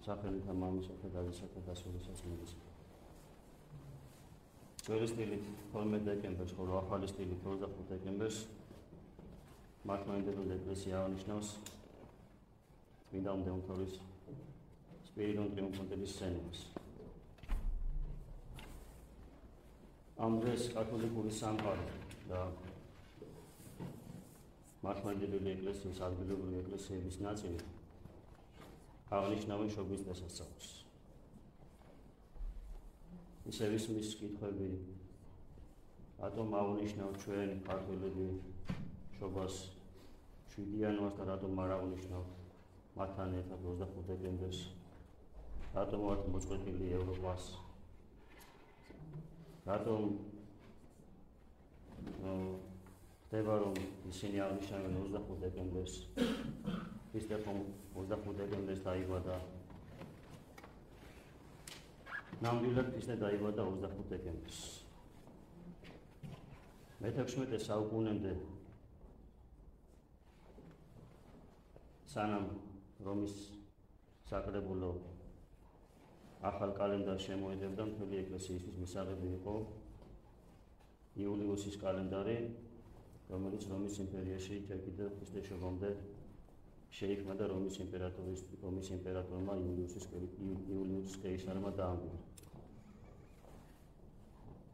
სახელითა მამისათა და დედასათა დასრულებასაც მოგესალმებით. ძველი სტილით 12 დეკემბერს, ხოლო ახალი სტილით 25 დეკემბერს მართლმადიდებელი ეკლესია აღნიშნავს წმინდა მდევნთორის სპირიდონ ტრიუმფანტელის სენებას. ამ დღეს კათოლიკური სამყარო და მართლმადიდებელი ეკლესიის ადგილობრივი ეკლესიების ნაწილი აღნიშნავენ შობის დღესასწაულს. ისევ ისმის კითხვები, რატომ აღნიშნავ ჩვენ ქართველები შობას 7 იანვარს და რატომ არ აღნიშნავ მათთან ერთად 25 დეკემბერს, რატომ ვართ მოწყვეტილი ევროპას, რატომ ხდება რომ ისინი აღნიშნავენ 25 დეკემბერს, ქრისტე ხომ 25 დეკემბერს დაიბადა. ნამდვილად ქრისტე დაიბადა 25 დეკემბერს. მე-16 საუკუნემდე სანამ რომის საკრებულო ახალ კალენდარს შემოედებდა, მთელი ეკლესიისთვის მისაღები იყო იულიუსის კალენდარი, რომელიც რომის იმპერიაში ჯერ კიდევ ქრისტეს შობამდე შეიქმნა და რომის იმპერატორმა იულიუს კეისარმა დაამკვიდრა.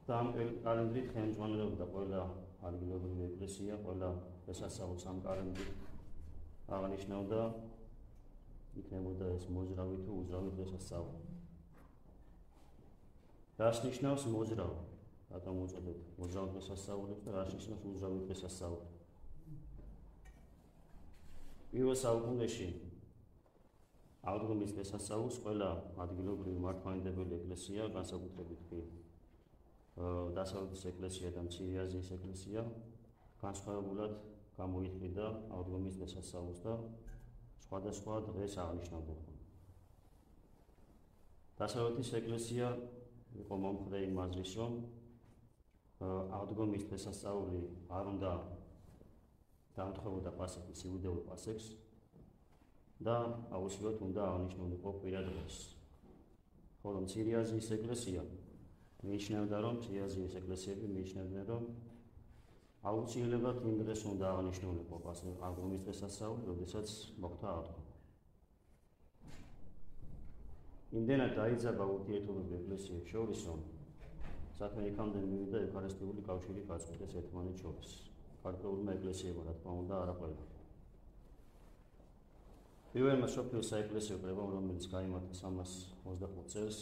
და ამ კალენდრით ხელმძღვანელობდა ყველა ადგილობრივი ეკლესია, ყველა დღესასწაულს ამ კალენდრით აღნიშნავდა, იქნებოდა ეს მოძრავი თუ უძრავი დღესასწაული. რას ნიშნავს მოძრავი? რატომ უწოდეთ მოძრავ დღესასწაულებს და რას ნიშნავს უძრავი დღესასწაული? პირველ საუკუნეში აღდგომის დღესასწაულს ყველა ადგილობრივი მართლმადიდებელი ეკლესია, განსაკუთრებით კი დასავლეთის ეკლესია და მცირე აზიის ეკლესია განსხვავებულად გამოიყიდა აღდგომის დღესასწაულს და სხვადასხვა დღეს აღნიშნავდა. დასავლეთის ეკლესია იყო მომხრე იმ აზრის, რომ აღდგომის დღესასწაული არ უნდა დამთხოვოდა პასექის, იუდეურ პასექს და აუცილებლად უნდა აღნიშნულიყო კვირა დღეს. ხოლო მცირე აზიის ეკლესია მიიჩნევდა, რომ მცირე აზიის ეკლესიები მიიჩნევდნენ, რომ აუცილებლად იმ დღეს უნდა აღნიშნულიყო აღდგომის დღესასწაული, როდესაც მოხდა აღდგომა. იმდენად დაიძაბა ურთიერთობები ეკლესიებს შორის, რომ საქმე იქამდე მივიდა ევქარისტიული კავშირი გაწყვეტეს ერთმანეთს შორის. ქართველმა ეკლესიებმა, რა თქმა უნდა, არა ყველა. პირველმა მსოფლიო საეკლესიო კრებამ, რომელიც გაიმართა 325 წელს,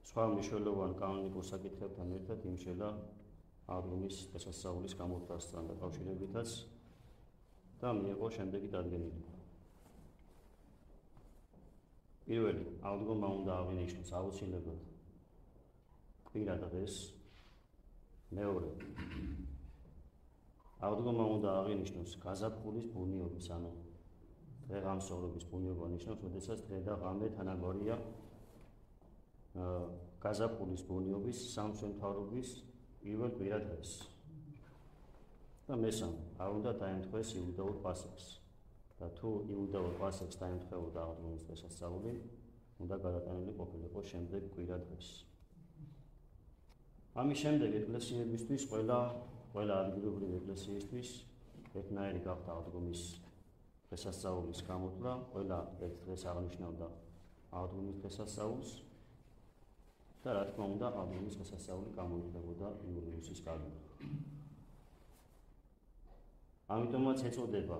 სხვა მნიშვნელოვან კანონიკურ საკითხებთან ერთად იმშელა აღდგომის დღესასწაულის გამოთვლასთან დაკავშირებითაც და მიიღო შემდეგი დადგენილება. პირველი, აღდგომა უნდა აღინიშნოს აუცილებლად კვირა დღეს. მეორე, აღდგომა უნდა აღინიშნოს გაზაფხულის ბუნიობის, ანუ დღეღამსოვრობის ბუნიობა ნიშნავს, როდესაც დღე და ღამე თანაგვარია გაზაფხულის ბუნიობის სამშვენთვარობის პირველ კვირა დღეს. და მესამე, არ უნდა დაემთხვეს იუდეურ პასექს. და თუ იუდეურ პასექს დაემთხვეოდა აღდგომის დღესასწაული, უნდა გადატანილი ყოფილიყო შემდეგ კვირა დღეს. ამის შემდეგ ეკლესიებისთვის, ყველა ადგილობრივი ეკლესიისთვის ერთნაირი გახდა აღდგომის დღესასწაულის გამოთვლა, ყველა ერთ დღეს აღნიშნავდა აღდგომის დღესასწაულს და რა თქმა უნდა აღდგომის დღესასწაული გამოიხდებოდა იულიუსის კალენდარში. ამიტომაც ეწოდება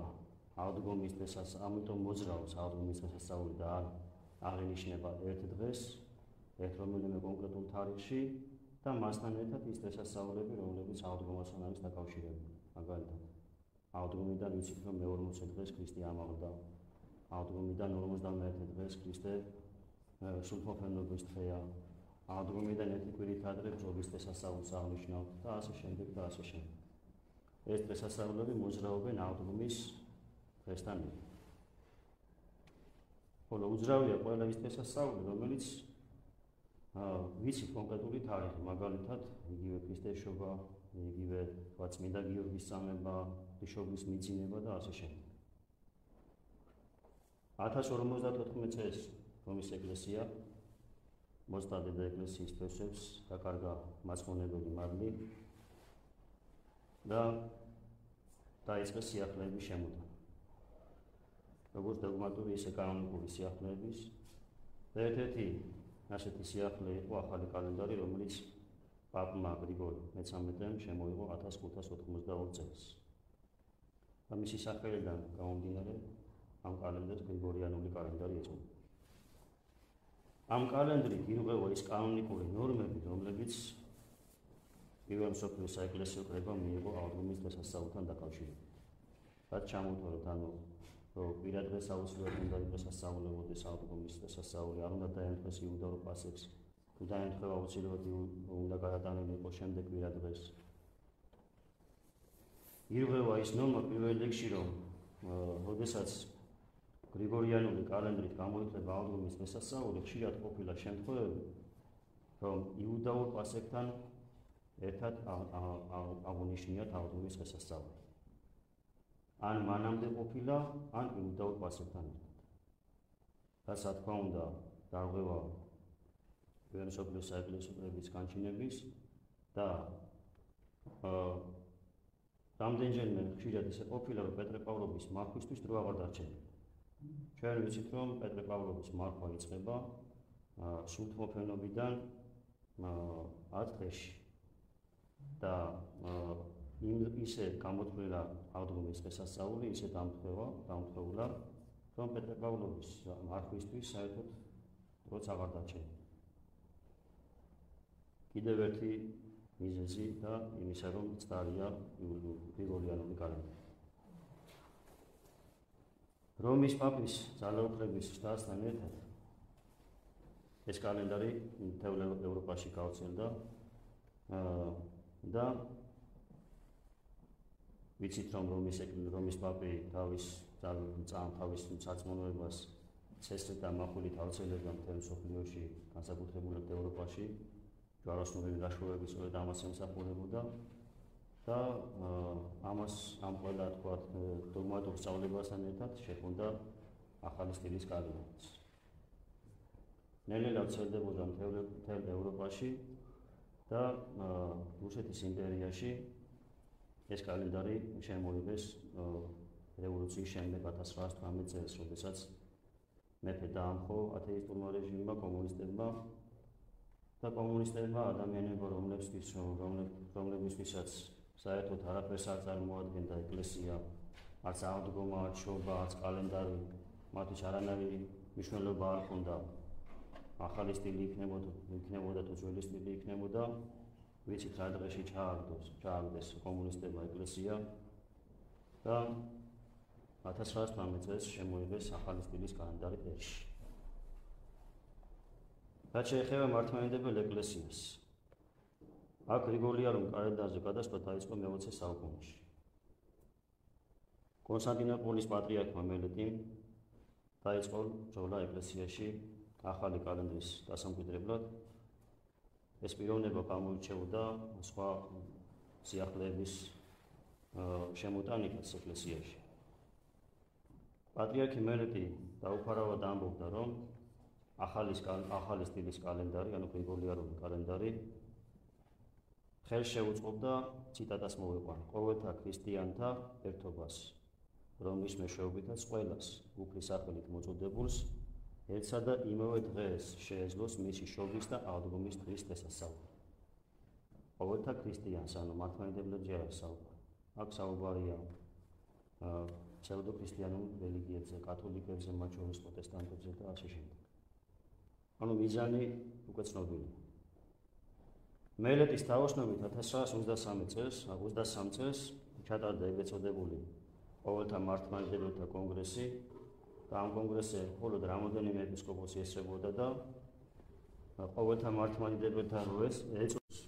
აღდგომის დღესასწაული, ამიტომ მოძრაობს აღდგომის დღესასწაული და აღინიშნება ერთ დღეს, ერთ რომელიმე კონკრეტულ თარიღში და მასთან ერთად ის დღესასწაულები, რომლებიც აღდგომასთან არის დაკავშირებული. მაგალითად, აღდგომიდან ვიცით, რომ მე-40 დღეს ქრისტე ამაღლდა, აღდგომიდან 51 დღეს ქრისტე სულთმოფენობის დღეა, აღდგომიდან ერთი კვირით ადრე ბრძოლის დღესასწაულს აღნიშნავთ და ასე შემდეგ და ასე შემდეგ. ეს დღესასწაულები მოძრაობენ აღდგომის დღესთან ერთად. ხოლო უძრავია ყველა ის დღესასწაული, რომელიც ვიცით კონკრეტული თარიღი, მაგალითად, იგივე ქრისტეს შობა, იგივე წმინდა გიორგის წამება, ღვთისმშობლის მიძინება და ასე შემდეგ. 1054 წელს რომის ეკლესია მოწდა დედა ეკლესიის ფესვებს, დაკარგა მაცხონებელი მადლი და დაიწყეს სიახლეების შემოტანა. როგორც დოგმატური, ისე კანონიკური სიახლეების და ერთ-ერთი ასეთი სიახლე იყო ახალი კალენდარი, რომელიც პაპმა გრიგოლ მე-13-მ შემოიღო 1592 წელს. და მისი სახელიდან გამომდინარე ამ კალენდარს გრიგორიანული კალენდარი ეწოდება. ამ კალენდრით ირღვევა ის კანონიკური ნორმები, რომლებიც პირველ მსოფლიო საეკლესიო კრებამ მიიღო აღდგომის დღესასწაულთან დაკავშირებით. რაც ჩამოვთვალოთ, ანუ რომ პირადღეს აუცილებლად უნდა იყოს სასწაულებოდეს აღდგომის დღესასწაული, არ უნდა დაემთხეს იუდაურ პასექს, თუ დაემთხვა აუცილებლად უნდა გადატანილი იყოს შემდეგ პირადღეს. ირღვევა ის ნორმა პირველ რიგში, რომ როდესაც გრიგორიანული კალენდრით გამოიხება აღდგომის დღესასწაული, ხშირად ყოფილა შემთხვევები, რომ იუდაურ პასექთან ერთად აღუნიშნიათ აღდგომის დღესასწაული. ან მანამდე ყოფილა, ან იუდაურ პასექთან ერთად. რაც რა თქმა უნდა დარღვევა პირველი მსოფლიო საეკლესიო კრების განჩინების და რამდენჯერმე ხშირად ისე ყოფილა, რომ პეტრე პავლოვის მარხვისთვის დრო აღარ დარჩენილა. ჩვენ ვიცით, რომ პეტრე პავლოვის მარხვა იწყება სულთმოფენობიდან 10 დღეში და ისე გამოთქმულა აღდგომის დღესასწაული, ისე დამთხოვა, რომ პეტრე პავლოვის მარხვისთვის საერთოდ დროც აღარ დარჩენილა. კიდევ ერთი მიზეზი და იმისა, რომ წარია გრიგორიანული კალენდარი. რომის პაპის ძალაუფლების შტასთან ერთად ეს კალენდარი მთელ ევროპაში გავრცელდა და ვიცით, რომ რომის პაპი თავის სარწმუნოებას ცესრით და მახვილით ავრცელებდა მთელ მსოფლიოში, განსაკუთრებულად ევროპაში, ჯვაროსნული ლაშქრობები სწორედ ამას ემსახურებოდა და ამ ყველა თქვათ დოგმატურ სწავლებასთან ერთად შექმნა ახალი სტილის კალენდარიც. ნელ-ნელა ვრცელდებოდა მთელ ევროპაში და რუსეთის იმპერიაში ეს კალენდარი შემოიღეს რევოლუციის შემდეგ 1918 წელს, როდესაც მეფე დაამხო ათეისტურმა რეჟიმმა, კომუნისტებმა და კომუნისტებმა ადამიანებმა, რომლებისთვისაც საერთოდ არაფერს არ წარმოადგენდა ეკლესია, არც აღდგომა, არც შობა, არც კალენდარი, მათთვის არანაირი მნიშვნელობა არ ჰქონდა. ახალი სტილი იქნებოდა თუ ძველი სტილი იქნებოდა, ვიცით რა დღეში ჩააგდეს კომუნისტებმა ეკლესია და 1918 წელს შემოიღეს ახალი სტილის კალენდარი პერიში. რაც შეეხება მართლმადიდებელ ეკლესიას, აქ გრიგორიანულ კალენდარზე გადასვლა დაიწყო მე-20 საუკუნეში. კონსტანტინოპოლის პატრიარქმა მელეტიმ დაიწყო ბრძოლა ეკლესიაში ახალი კალენდრის დასამკვიდრებლად. ეს პიროვნება გამოირჩეოდა სხვა სიახლეების შემოტანითაც ეკლესიაში. პატრიარქი მელეტი დაუფარავად ამბობდა, რომ ახალი სტილის კალენდარი, ანუ გრიგორიანული კალენდარი ხელს შეუწყობდა, ციტატას მოვიყვან, ყოველთა ქრისტიანთა ერთობას, რომლის მეშვეობითაც ყველას უფლის სახელით მოწოდებულს ერთსა და იმავე დღეს შეეძლოს მისი შობის და აღდგომის დღის დღესასწაული. ყოველთა ქრისტიანს, ანუ მართლმადიდებლებზე არის საუბარი. აქ საუბარია ფსევდოქრისტიანულ რელიგიებზე, კათოლიკებზე, მათ შორის პროტესტანტებზე და ასე შემდეგ. ანუ მიზანი უკვე ცნობილია. მელეტის თაოსნობით 1923 წელს ჩატარდა ეგრეთ წოდებული ყოველთა მართლმადიდებელთა კონგრესი და ამ კონგრესზე მხოლოდ რამოდენიმე ეპისკოპოსი ესწრებოდა და ყოველთა მართლმადიდებელთა როლს ეწევს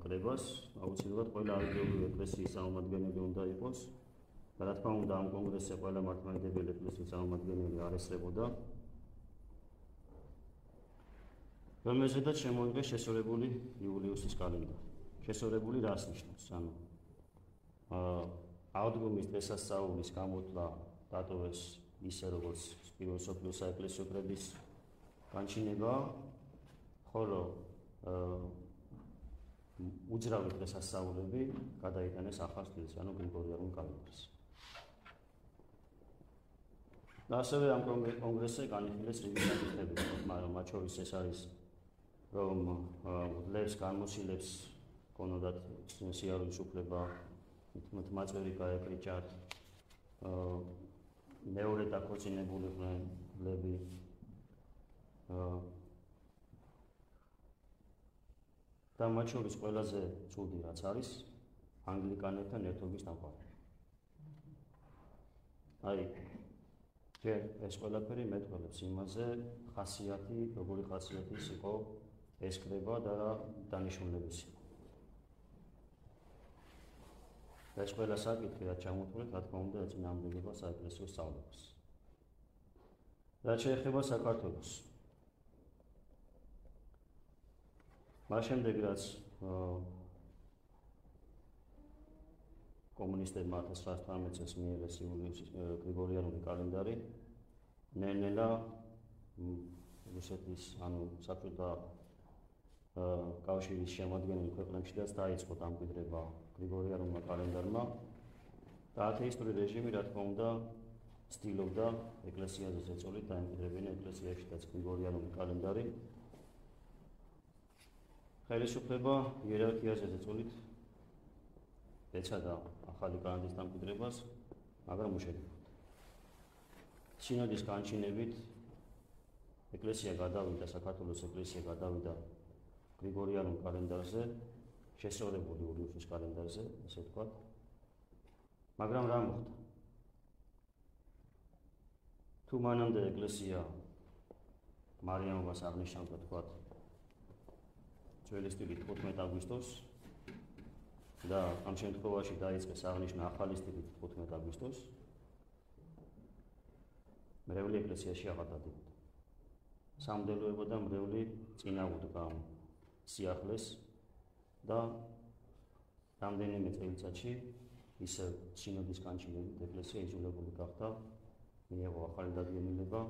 კრებას, აუცილებლად ყველა ადრეული ეკლესიის წარმომადგენელი უნდა იყოს. და რა თქმა უნდა, ამ კონგრესზე ყველა მართლმადიდებელი ეკლესიის წარმომადგენელი არ ესწრებოდა. რომელზედაც შემოიღეს შესწორებული იულიუსის კალენდარი. შესწორებული რას ნიშნავს? ანუ აღდგომის დღესასწაულის გამოთვლა დატოვეს ისე, როგორც პირველ მსოფლიო საეკლესიო კრების განჩინება, ხოლო უძრავი დღესასწაულები გადაიტანეს ახალ სტილს, ანუ გრიგორიანულ კალენდარს. და ასევე ამ კონგრესზე განიხილეს რიგი საკითხები, მათ შორის ეს არის, რომ ლევს განმოსილებს კონოდათ სიარულის უფლება, მთმაწვერი გაეკრიჭათ, მეორე დაქორწინებულიყვნენ ლები, და მათ შორის ყველაზე ცუდი რაც არის, ანგლიკანებთან ერთობის დამყარება. აი, ეს ყველაფერი მეტყველებს იმაზე, ხასიათი, როგორი ხასიათის იყო ეს კრება და რა დანიშნულების იყო. ეს ყველა საკითხი რაც ჩამოთვლით, რა თქმა უნდა, ეწინააღმდეგება საეკლესიო სწავლებას. რაც შეეხება საქართველოს. მას შემდეგ რაც კომუნისტებმა 1918 წელს მიიღეს იულიის გრიგორიანული კალენდარი, ნელ-ნელა რუსეთის, ანუ საბჭოთა კავშირის შემადგენელ ქვეყნებშიც დაიწყო დამკვიდრება გრიგორიანულმა კალენდარმა და ათეისტური რეჟიმი, რა თქმა უნდა, ცდილობდა ეკლესიაზე ზეწოლით დაემკვიდრებინა ეკლესიაშიც გრიგორიანული კალენდარი. ხელისუფლება იერარქიაზე ზეწოლით ეცადა ახალი კალენდრის დამკვიდრებას, მაგრამ უშედეგოდ. სინოდის განჩინებით ეკლესია გადავიდა, საქართველოს ეკლესია გადავიდა გრიგორიანულ კალენდარზე, შესწორებული იულიუსის კალენდარზე, ასე ვთქვათ. მაგრამ რა მოხდა? თუ მანამდე ეკლესია მარიამობას აღნიშნავდა, თქვათ, ძველი სტილით 15 აგვისტოს და ამ შემთხვევაში დაიწყეს აღნიშნა ახალი სტილით 15 აგვისტოს, მრევლი ეკლესიაში აღარ დადებოდა. სამდელოება და მრევლი წინააღმდეგ სიახლეს და რამდენიმე წელიწადში ისევ სინოდის განჩინებით ეკლესია იძულებული გახდა მიეღო ახალი დადგენილება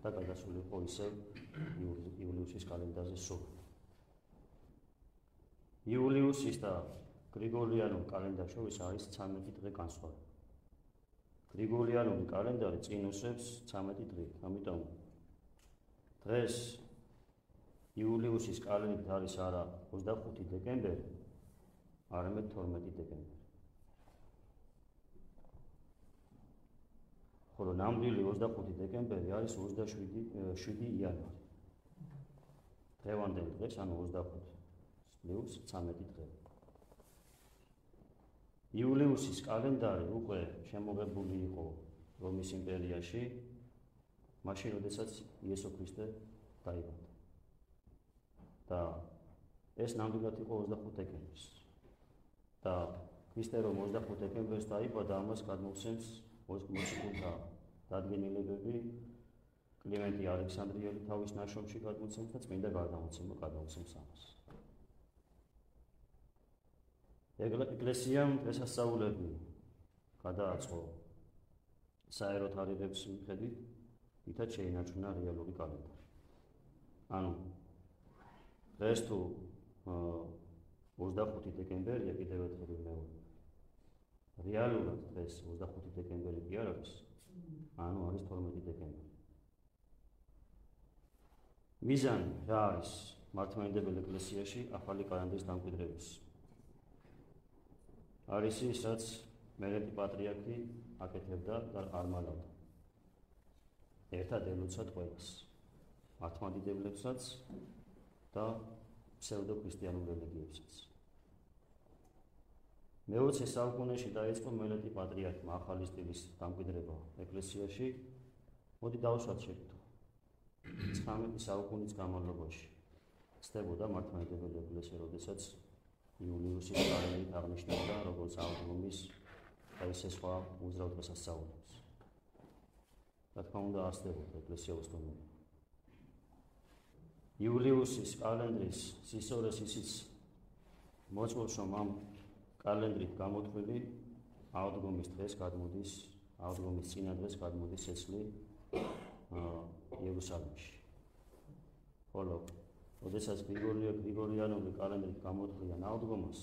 და გადასულიყო ისევ იულიუსის კალენდარზე სრულად. იულიუსის და გრიგორიანულ კალენდარს შორის არის 13 დღე განსხვავება. გრიგორიანული კალენდარი წინ უსვებს 13 დღით, ამიტომ დღეს იულიუსის კალენდრით არის არა 25 დეკემბერი, არამედ 12 დეკემბერი. ხოლო ნამდვილი 25 დეკემბერი არის 27 იანვარი. დღევანდელ დღეს, ანუ 25 პლუს 13 დღე. იულიუსის კალენდარი უკვე შემოღებული იყო რომის იმპერიაში, მაშინ როდესაც იესო ქრისტე დაიბადა. და ეს ნამდვილად იყო 25 დეკემბერს. და ქრისტე რომ 25 დეკემბერს დაიბადა, ამას გადმოსცემს მოციქულთა დადგენილებები, კლიმენტი ალექსანდრიელი თავის ნაშრომში გადმოცემს და წმინდა გარდამოცემა გადმოცემს ამას. ეკლესიამ დღესასწაულები გადააწყო საერო თარიღების მიხედვით, ვითაც შეინარჩუნა რეალური კალენდარი. ანუ დღეს თუ 25 დეკემბერია, კიდევ ერთხელ ვიმეორებ. რეალურად დღეს 25 დეკემბერი კი არ არის, ანუ არის 12 დეკემბერი. მიზანი რა არის მართლმადიდებელ ეკლესიაში ახალი კალენდრის დამკვიდრების? არის ის, რაც მელეტი პატრიარქი აკეთებდა და არ მალავდა. ერთად ელოცათ ყველას, მართლმადიდებლებსაც და ფსევდოქრისტიანულ რელიგიებსაც. მე-20 საუკუნეში დაიწყო მელეტი პატრიარქმა ახალი სტილის დამკვიდრება ეკლესიაში. მოდი დავუშვათ შეკითხვა. 19 საუკუნის განმავლობაში ხდებოდა მართლმადიდებელი ეკლესია, როდესაც იულიუსის კალენდრით აღნიშნავდა როგორც აღდგომის და ისე სხვა უძრავ დღესასწაულებს. რა თქმა უნდა, ასწრებოდა ეკლესია უსტუმრობა. იულიუსის კალენდრის სისწორეს ისიც მოწმობს, რომ ამ კალენდრით გამოთვლილი აღდგომის დღეს გადმოდის, აღდგომის წინა დღეს გადმოდის ცეცხლი იერუსალიმში. ხოლო როდესაც გრიგორიანული კალენდრით გამოთვლიან აღდგომას,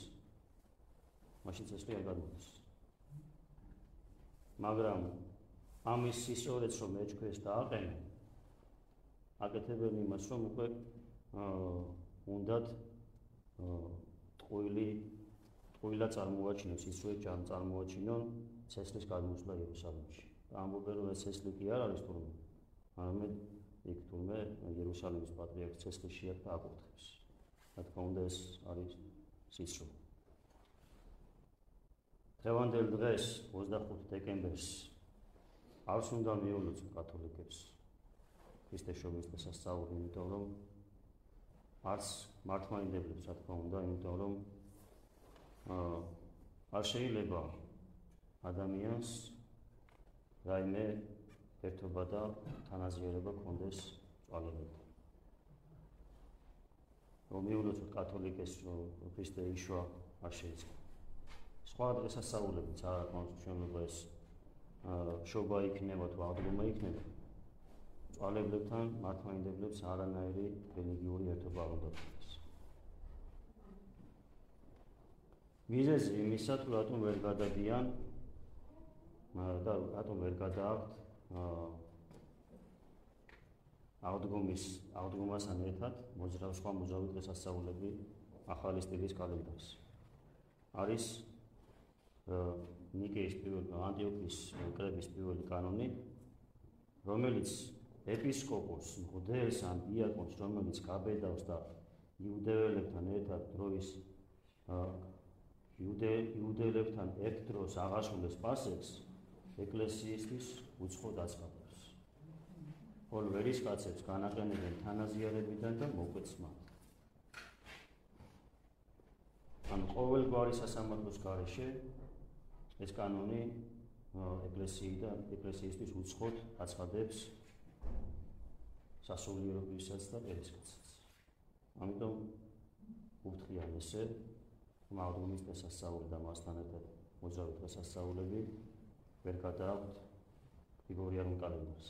მაშინ წესრიგი არ გადმოდის. მაგრამ ამის ისწორებს რომ ეჭქვეს და აყენენ, აკეთებენ იმას, რომ უკვე უნდათ ტყუილა წარმოაჩინოს, ის რომ წარმოაჩინონ ცესლის გადმოსვლა იერუსალიმში. და ამბობენ რომ ეს ცესლი კი არ არის თურმე, არამედ იქ თურმე იერუსალიმის პატრიარქს ცესლის შეარდა აკურთხებს. რა თქმა უნდა ეს არის სისწრაფე. დღევანდელ დღეს 25 დეკემბერს არც უნდა მიულოცოთ კათოლიკებს ქრისტეშობის დღესასწაული, იმიტომ რომ არც მართლმადიდებლებს, რა თქმა უნდა, იმიტომ რომ არ შეიძლება ადამიანს რაიმე ერთობა და თანაზიარება ჰქონდეს წვალებებთან. რომ მიულოცოთ კათოლიკეს, რომ ქრისტე იშვა, არ შეიძლება. სხვა დღესასწაულებიც არ აქვს შემიძლია ეს შობა იქნება თუ აღდგომა იქნება. წვალებლებთან მართლმადიდებლებს არანაირი რელიგიური ერთობა არ უნდა ჰქონდეს. მიზეზი იმისა, თუ რატომ ვერ გადადიან და რატომ ვერ გადააქვთ აღდგომასთან ერთად სხვა მოძრავი დღესასწაულები ახალი სტილის კალენდარს. არის ნიკეის ანტიოქიის კრების პირველი კანონი, რომელიც ეპისკოპოსს, მღვდელს ან დიაკონს, რომელიც გაბედავს და იუდეველებთან ერთად დროის იუდეელებთან ერთ დროს აღასრულებს პასექს, ეკლესიისთვის უცხოდ აცხადებს. ხოლო ვერისკაცებს განაყენებენ თანაზიარებიდან და მოკვეთს მათ. ან ყოველგვარი სასამართლოს გარეშე ეს კანონი ეკლესიისთვის უცხოდ აცხადებს სასულიერობისაც და ვერისკაცსაც. ამიტომ უთხრიან ესე, რომ აღდგომის დღესასწაული და მასთან ერთად მოძრავი დღესასწაულები ვერ გადააქვთ გრიგორიანულ კალენდარს.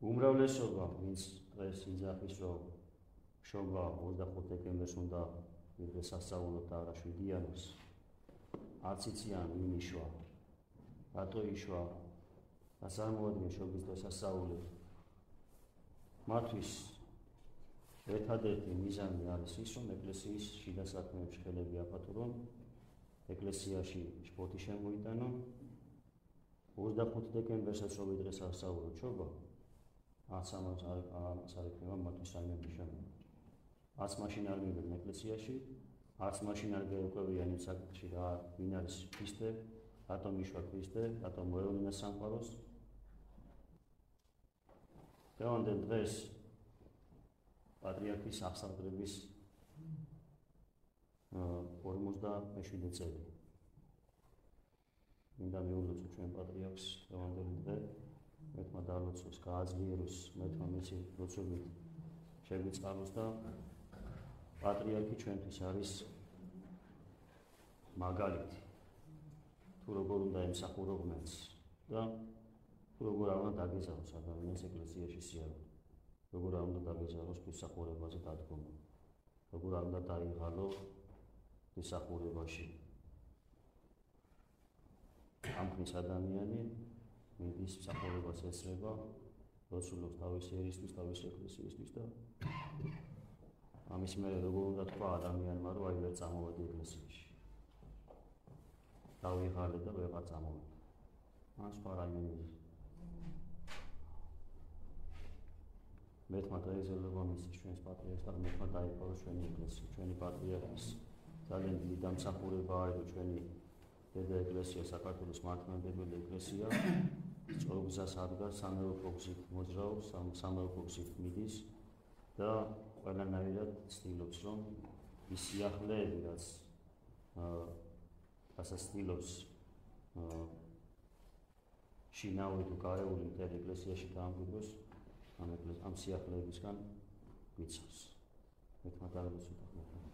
უმრავლესობა, ვინც დღეს იძახის, რომ შობა 25 დეკემბერს უნდა დღესასწაულოთ და არა 7 იანვარს, არც იციან ვინ იშვა, რატო იშვა, რა წარმოადგენს შობის დღესასწაული. მათთვის ერთადერთი მიზანი არის ის, რომ ეკლესიის შიდა საქმეებში ხელები აფათურონ, ეკლესიაში სპორტი შემოიტანონ. 25 დეკემბერსაც რომ დღესასწაულოთ შობა, არც ამას არ ექნება მათთვის რაიმე მნიშვნელობა. არც მაშინ არ მივიდნენ ეკლესიაში, არც მაშინ არ გაეკვევიან იმ საკითხში რა ვინ არის ქრისტე, რატომ იშვა ქრისტე, რატომ მოევლინა სამყაროს. დღევანდელ დღეს პატრიარქის აღსავგრების 57 წელი. მინდა მიულოცოთ ჩვენ პატრიარქს დღევანდელი დღე, მეთმა დალოცოს, გააძლიეროს, მეთმა მისი ლოცვებით შეგვიწყალოს და პატრიარქი ჩვენთვის არის მაგალითი, თუ როგორ უნდა ემსახურო ღმერთს და თუ როგორ უნდა დაგეზავნოს ადამიანს ეკლესიაში სიარული, როგორ უნდა დაგეზავნოს ღვთისმსახურებაზე დადგომა, როგორ უნდა დაიღალო ღვთისმსახურებაში. ამ ხნის ადამიანი მიდის მსახურებას ესწრება, ლოცულობს თავისი ერისთვის, თავისი ეკლესიისთვის და ამის მერე როგორ უნდა თქვა ადამიანმა, რომ აი ვერ წამოვედი ეკლესიაში. დავიღალე და ვეღარ წამოვედი. ან სხვა რაიმე მიზეზი. მეთმა დაიზოლება მისის ჩვენს პატრიარქს და მეთმა დაიფარო ჩვენი ეკლესია, ჩვენი პატრიარქის ძალიან დიდი დამსახურება არის ჩვენი დედა ეკლესია, საქართველოს მართლმადიდებელი ეკლესია, სწორ გზას ადგას, სამეურვო გზით მოძრაობს, სამეურვო გზით მიდის და ყველანაირად ცდილობს, რომ ის სიახლეები, რასაც ცდილობს შინაური თუ გარეული მთელ ეკლესიაში დაამკვიდროს, ამ სიახლეებისგან გვიცავს. მეთმა დაგლოცოთ ახლა.